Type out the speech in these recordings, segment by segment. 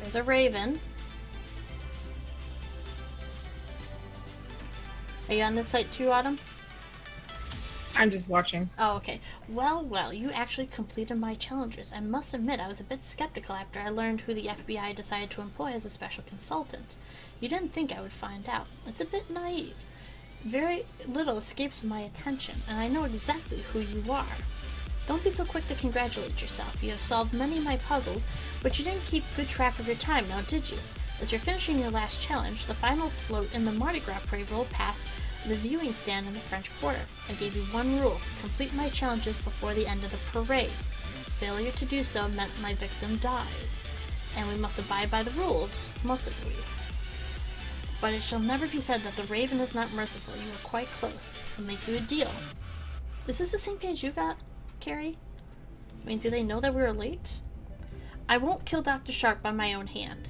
There's a raven. Are you on this site too, Autumn? I'm just watching. Oh, okay. Well, you actually completed my challenges. I must admit, I was a bit skeptical after I learned who the FBI decided to employ as a special consultant. You didn't think I would find out. It's a bit naive. Very little escapes my attention, and I know exactly who you are. Don't be so quick to congratulate yourself. You have solved many of my puzzles, but you didn't keep good track of your time, now did you? As you're finishing your last challenge, the final float in the Mardi Gras parade rolled past the viewing stand in the French Quarter. I gave you one rule: complete my challenges before the end of the parade. Failure to do so meant my victim dies. And we must abide by the rules, mustn't we? But it shall never be said that the raven is not merciful. You were quite close. I'll make you a deal. Is this the same page you got, Carrie? I mean, do they know that we were late? I won't kill Dr. Sharp by my own hand.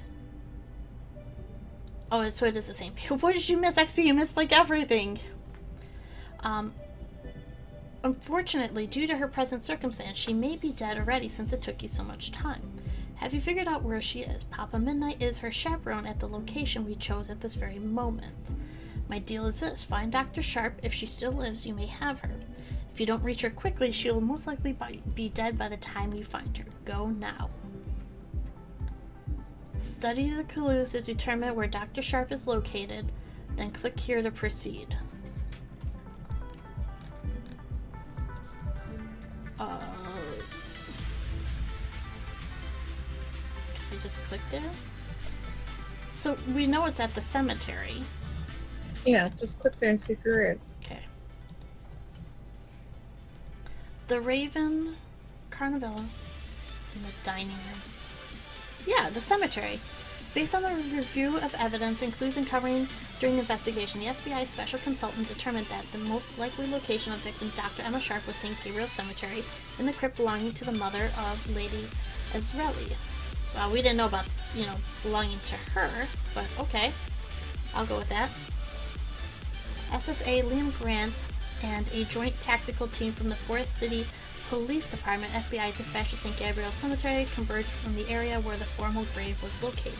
Oh, so it is the same. What did you miss, XP? You missed, like, everything. Unfortunately, due to her present circumstance, she may be dead already since it took you so much time. Have you figured out where she is? Papa Midnight is her chaperone at the location we chose at this very moment. My deal is this: find Dr. Sharp. If she still lives, you may have her. If you don't reach her quickly, she will most likely be dead by the time you find her. Go now. Study the clues to determine where Dr. Sharp is located, then click here to proceed. Can I just click there? So we know it's at the cemetery. Yeah, just click there and see if you're in. Okay. The Raven Carnelavarium is in the dining room. Yeah, the cemetery. Based on the review of evidence and clues uncovering during the investigation, the FBI special consultant determined that the most likely location of victim Dr. Emma Sharp was St. Gabriel Cemetery in the crypt belonging to the mother of Lady Israeli. Well, we didn't know about, belonging to her, but okay. I'll go with that. SSA Liam Grant and a joint tactical team from the Forest City Police Department, FBI, dispatched to St. Gabriel Cemetery, converged from the area where the formal grave was located.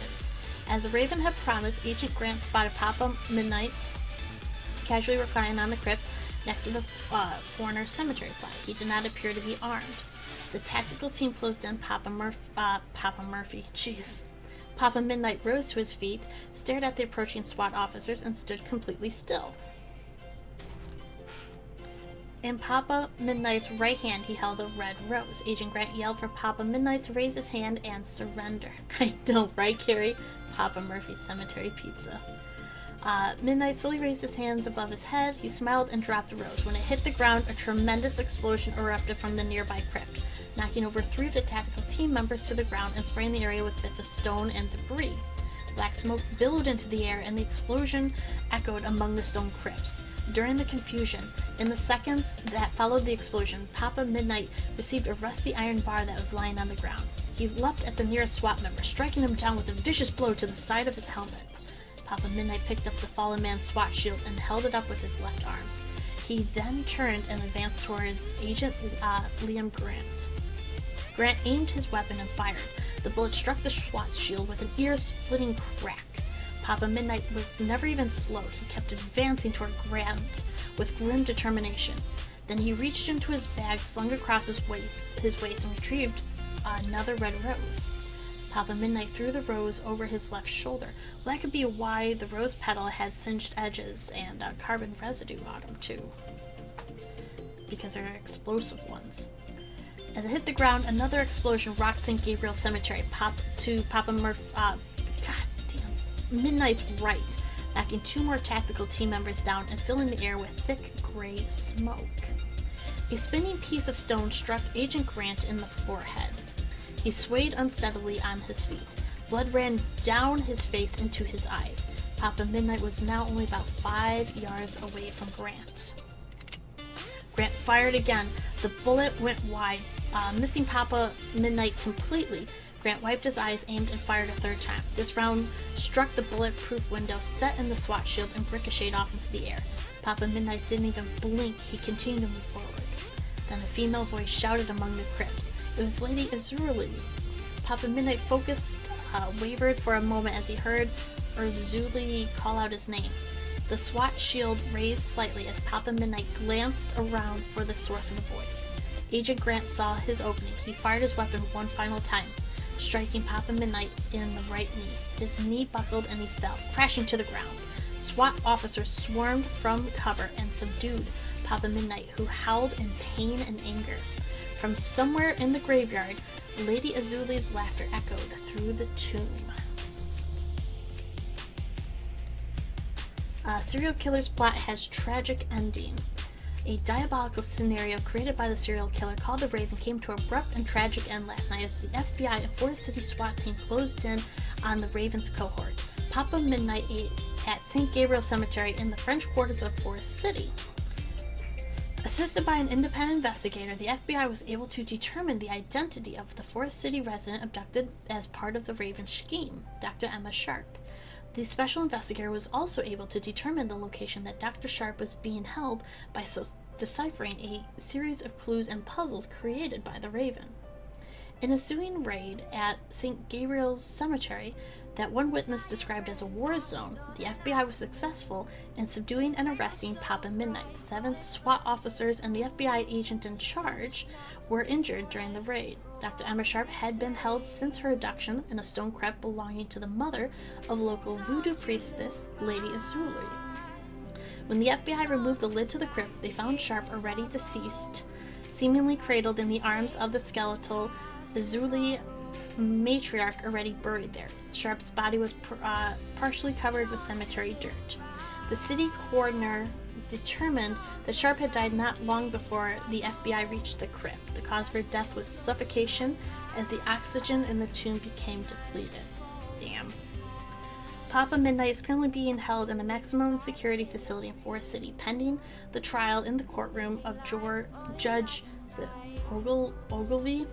As the Raven had promised, Agent Grant spotted Papa Midnight casually reclining on the crypt next to the foreigner cemetery flag. He did not appear to be armed. The tactical team closed in. Papa Midnight rose to his feet, stared at the approaching SWAT officers, and stood completely still. In Papa Midnight's right hand, he held a red rose. Agent Grant yelled for Papa Midnight to raise his hand and surrender. I know, right, Carrie? Papa Murphy's Cemetery Pizza. Midnight slowly raised his hands above his head. He smiled and dropped the rose. When it hit the ground, a tremendous explosion erupted from the nearby crypt, knocking over 3 of the tactical team members to the ground and spraying the area with bits of stone and debris. Black smoke billowed into the air, and the explosion echoed among the stone crypts. During the confusion, in the seconds that followed the explosion, Papa Midnight received a rusty iron bar that was lying on the ground. He leapt at the nearest SWAT member, striking him down with a vicious blow to the side of his helmet. Papa Midnight picked up the fallen man's SWAT shield and held it up with his left arm. He then turned and advanced towards Agent Liam Grant. Grant aimed his weapon and fired. The bullet struck the SWAT shield with an ear-splitting crack. Papa Midnight was never even slowed. He kept advancing toward Grant with grim determination. Then he reached into his bag, slung across his waist, and retrieved another red rose. Papa Midnight threw the rose over his left shoulder. Well, that could be why the rose petal had singed edges and carbon residue on them, too. Because they're explosive ones. As it hit the ground, another explosion rocked St. Gabriel Cemetery, Midnight's right, knocking 2 more tactical team members down and filling the air with thick gray smoke. A spinning piece of stone struck Agent Grant in the forehead. He swayed unsteadily on his feet. Blood ran down his face into his eyes. Papa Midnight was now only about 5 yards away from Grant. Grant fired again. The bullet went wide, missing Papa Midnight completely. Grant wiped his eyes, aimed, and fired a 3rd time. This round struck the bulletproof window set in the SWAT shield and ricocheted off into the air. Papa Midnight didn't even blink. He continued to move forward. Then a female voice shouted among the crypts. It was Lady Azurli. Papa Midnight focused wavered for a moment as he heard Urzuli call out his name. The SWAT shield raised slightly as Papa Midnight glanced around for the source of the voice. Agent Grant saw his opening. He fired his weapon one final time, striking Papa Midnight in the right knee. His knee buckled and he fell, crashing to the ground. SWAT officers swarmed from cover and subdued Papa Midnight, who howled in pain and anger. From somewhere in the graveyard, Lady Azuli's laughter echoed through the tomb. Serial killer's plot has tragic ending. A diabolical scenario created by the serial killer called the Raven came to an abrupt and tragic end last night as the FBI and Forest City SWAT team closed in on the Raven's cohort. Papa Midnight ate at St. Gabriel Cemetery in the French quarters of Forest City. Assisted by an independent investigator, the FBI was able to determine the identity of the Forest City resident abducted as part of the Raven scheme, Dr. Emma Sharp. The special investigator was also able to determine the location that Dr. Sharp was being held by deciphering a series of clues and puzzles created by the Raven. In a ensuing raid at St. Gabriel's Cemetery, that one witness described as a war zone, the FBI was successful in subduing and arresting Papa Midnight. 7 SWAT officers and the FBI agent in charge were injured during the raid. Dr. Emma Sharp had been held since her abduction in a stone crypt belonging to the mother of local voodoo priestess Lady Azuli. When the FBI removed the lid to the crypt, they found Sharp already deceased, seemingly cradled in the arms of the skeletal Azuli matriarch already buried there. Sharp's body was partially covered with cemetery dirt. The city coroner determined that Sharp had died not long before the FBI reached the crypt. The cause for death was suffocation as the oxygen in the tomb became depleted. Damn. Papa Midnight is currently being held in a maximum security facility in Forest City, pending the trial in the courtroom of Judge Ogilvy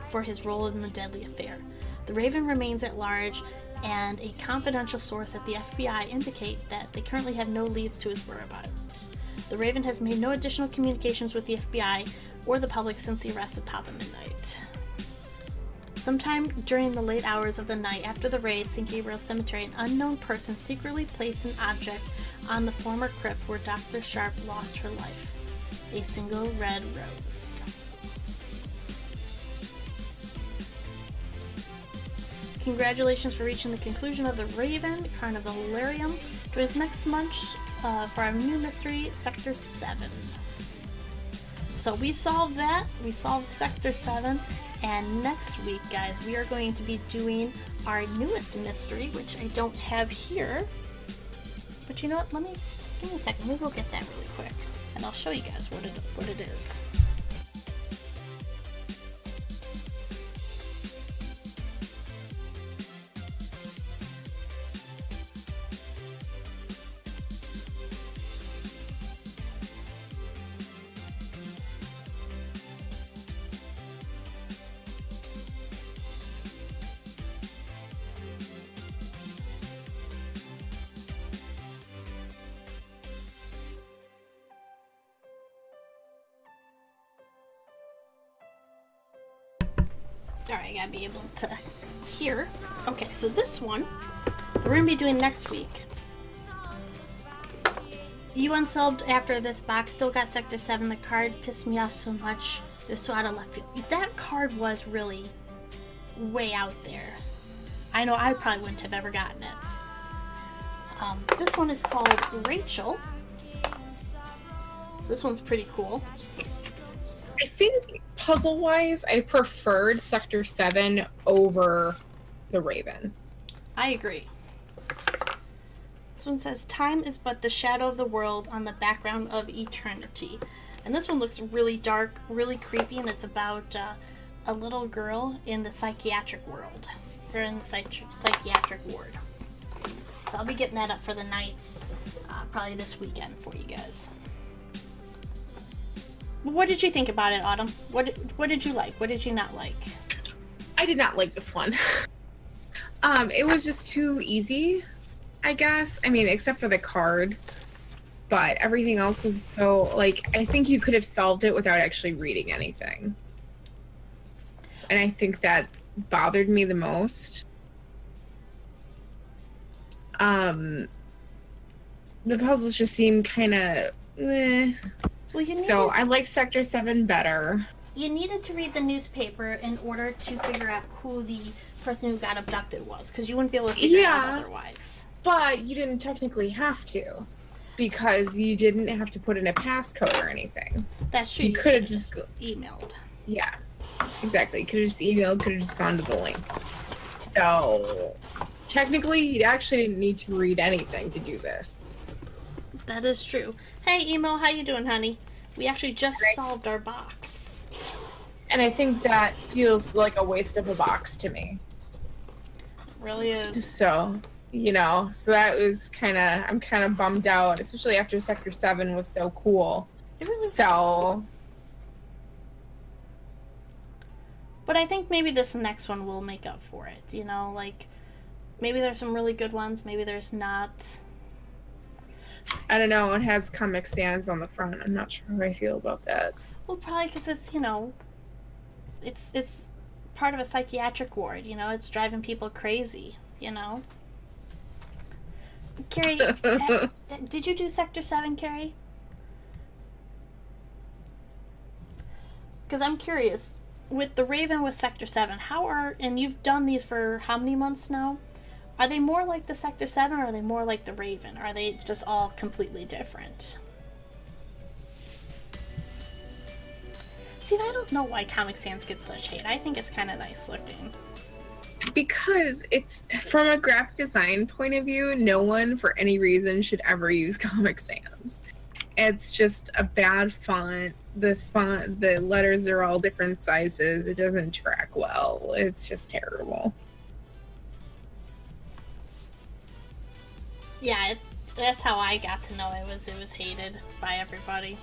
for his role in the deadly affair. The Raven remains at large, and a confidential source at the FBI indicate that they currently have no leads to his whereabouts. The Raven has made no additional communications with the FBI or the public since the arrest of Papa Midnight. Sometime during the late hours of the night after the raid, St. Gabriel Cemetery, an unknown person secretly placed an object on the former crypt where Dr. Sharp lost her life. A single red rose. Congratulations for reaching the conclusion of the Raven Carnevalarium. Join us next month for our new mystery, Sector 7. So we solved that. We solved Sector 7. And next week, guys, we are going to be doing our newest mystery, which I don't have here. But you know what? Give me a second. Maybe we'll get that really quick. And I'll show you guys what it is. Alright, I gotta be able to hear. Okay, so this one, we're gonna be doing next week. You unsolved after this box, still got Sector 7. The card pissed me off so much. It was so out of left field. That card was really way out there. I know I probably wouldn't have ever gotten it. This one is called Rachel. So this one's pretty cool. I think puzzle-wise, I preferred Sector 7 over the Raven. I agree. This one says, time is but the shadow of the world on the background of eternity. And this one looks really dark, really creepy, and it's about a little girl in the psychiatric world. Or in the psychiatric ward. So I'll be getting that up for the nights, probably this weekend for you guys. What did you think about it, Autumn? What did you like? What did you not like? I did not like this one. It was just too easy, I guess. I mean, except for the card. But everything else is so, like, I think you could have solved it without actually reading anything. And I think that bothered me the most. Um, the puzzles just seem kind of eh. Well, So I like Sector 7 better. You needed to read the newspaper in order to figure out who the person who got abducted was, because you wouldn't be able to figure it out otherwise. But you didn't technically have to, because you didn't have to put in a passcode or anything. That's true. You could have just emailed. Yeah, exactly. Could have just emailed, could have just gone to the link. So technically, you actually didn't need to read anything to do this. That is true. Hey, Emo, how you doing, honey? We actually just solved our box. And I think that feels like a waste of a box to me. It really is. So, you know, so that was I'm kind of bummed out, especially after Sector 7 was so cool. It really so was. But I think maybe this next one will make up for it, you know, like, maybe there's some really good ones, maybe there's not. I don't know, it has Comic Sans on the front. I'm not sure how I feel about that. Well, probably because it's, you know, it's part of a psychiatric ward, you know, it's driving people crazy, you know. Carrie, did you do Sector 7, Carrie? Because I'm curious, with the Raven with Sector 7, and you've done these for how many months now? Are they more like the Sector 7 or are they more like the Raven? Are they just all completely different? See, I don't know why Comic Sans gets such hate. I think it's kind of nice looking. Because it's, from a graphic design point of view, no one for any reason should ever use Comic Sans. It's just a bad font. The letters are all different sizes. It doesn't track well. It's just terrible. Yeah, that's how I got to know it was hated by everybody.